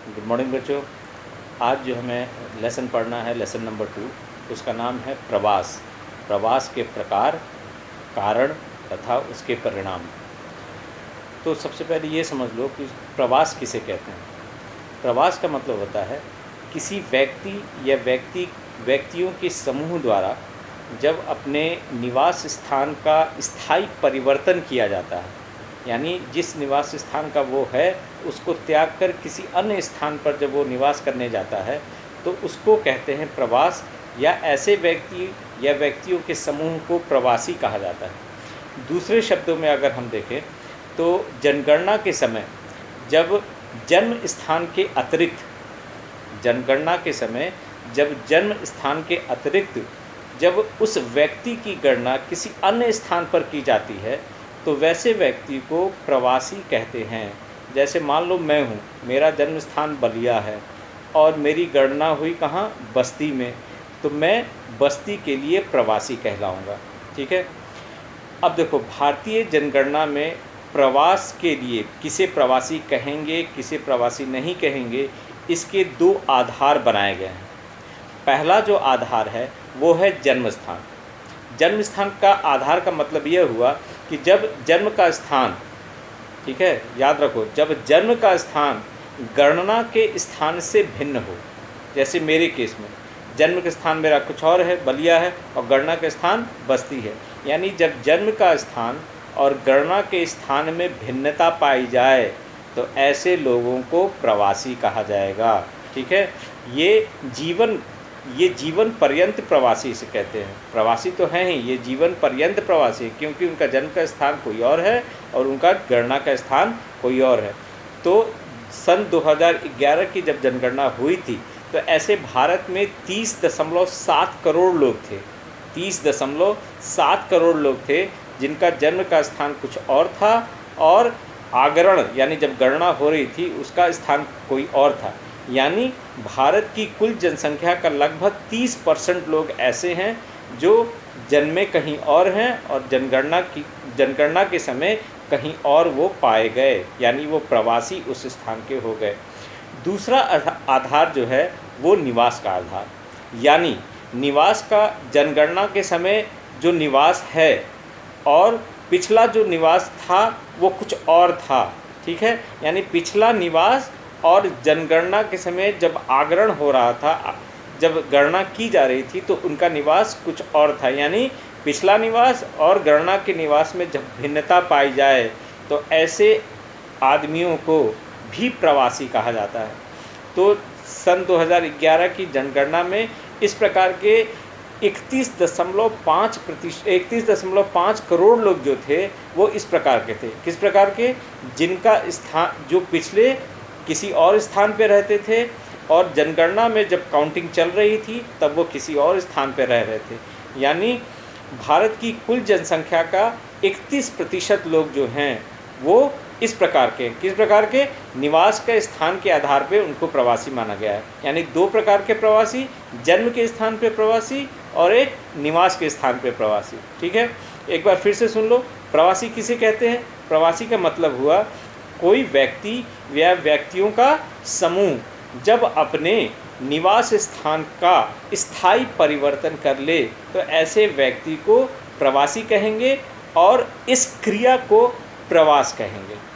Good morning बच्चों। आज जो हमें लेसन पढ़ना है, लेसन नंबर 2, उसका नाम है प्रवास। प्रवास के प्रकार, कारण तथा उसके परिणाम। तो सबसे पहले ये समझ लो कि प्रवास किसे कहते हैं। प्रवास का मतलब होता है किसी व्यक्ति या व्यक्तियों के समूह द्वारा जब अपने निवास स्थान का स्थायी परिवर्तन किया जाता है, यानी जिस निवास स्थान का वो है उसको त्याग कर किसी अन्य स्थान पर जब वो निवास करने जाता है तो उसको कहते हैं प्रवास, या ऐसे व्यक्ति या व्यक्तियों के समूह को प्रवासी कहा जाता है। दूसरे शब्दों में अगर हम देखें तो जनगणना के समय जब जन्म स्थान के अतिरिक्त जनगणना के समय जब जन्म स्थान के अतिरिक्त जब उस व्यक्ति की गणना किसी अन्य स्थान पर की जाती है तो वैसे व्यक्ति को प्रवासी कहते हैं। जैसे मान लो मैं हूँ, मेरा जन्म स्थान बलिया है और मेरी गणना हुई कहाँ, बस्ती में, तो मैं बस्ती के लिए प्रवासी कहलाऊँगा। ठीक है। अब देखो, भारतीय जनगणना में प्रवास के लिए किसे प्रवासी कहेंगे किसे प्रवासी नहीं कहेंगे, इसके दो आधार बनाए गए हैं। पहला जो आधार है वो है जन्म स्थान। जन्म स्थान का आधार का मतलब यह हुआ कि जब जन्म का स्थान, ठीक है, याद रखो, जब जन्म का स्थान गणना के स्थान से भिन्न हो। जैसे मेरे केस में जन्म का स्थान मेरा कुछ और है, बलिया है, और गणना का स्थान बस्ती है। यानी जब जन्म का स्थान और गणना के स्थान में भिन्नता पाई जाए तो ऐसे लोगों को प्रवासी कहा जाएगा। ठीक है। ये जीवन पर्यंत प्रवासी से कहते हैं। प्रवासी तो हैं ही, ये जीवन पर्यंत प्रवासी, क्योंकि उनका जन्म का स्थान कोई और है और उनका गणना का स्थान कोई और है। तो सन 2011 की जब जनगणना हुई थी तो ऐसे भारत में 30.7 करोड़ लोग थे। 30.7 करोड़ लोग थे जिनका जन्म का स्थान कुछ और था और आगरण यानी जब गणना हो रही थी उसका स्थान कोई और था। यानी भारत की कुल जनसंख्या का लगभग 30% लोग ऐसे हैं जो जन्मे कहीं और हैं और जनगणना के समय कहीं और वो पाए गए, यानी वो प्रवासी उस स्थान के हो गए। दूसरा आधार जो है वो निवास का आधार, यानी निवास का जनगणना के समय जो निवास है और पिछला जो निवास था वो कुछ और था। ठीक है। यानी पिछला निवास और जनगणना के समय जब आगरण हो रहा था, जब गणना की जा रही थी तो उनका निवास कुछ और था। यानी पिछला निवास और गणना के निवास में जब भिन्नता पाई जाए तो ऐसे आदमियों को भी प्रवासी कहा जाता है। तो सन 2011 की जनगणना में इस प्रकार के 31.5 करोड़ लोग जो थे वो इस प्रकार के थे। किस प्रकार के? जिनका स्थान, जो पिछले किसी और स्थान पे रहते थे और जनगणना में जब काउंटिंग चल रही थी तब वो किसी और स्थान पे रह रहे थे। यानी भारत की कुल जनसंख्या का 31% लोग जो हैं वो इस प्रकार के, किस प्रकार के? निवास के स्थान के आधार पे उनको प्रवासी माना गया है। यानी दो प्रकार के प्रवासी, जन्म के स्थान पे प्रवासी और एक निवास के स्थान पे प्रवासी। ठीक है। एक बार फिर से सुन लो, प्रवासी किसे कहते हैं? प्रवासी का मतलब हुआ कोई व्यक्ति या व्यक्तियों का समूह जब अपने निवास स्थान का स्थायी परिवर्तन कर ले तो ऐसे व्यक्ति को प्रवासी कहेंगे और इस क्रिया को प्रवास कहेंगे।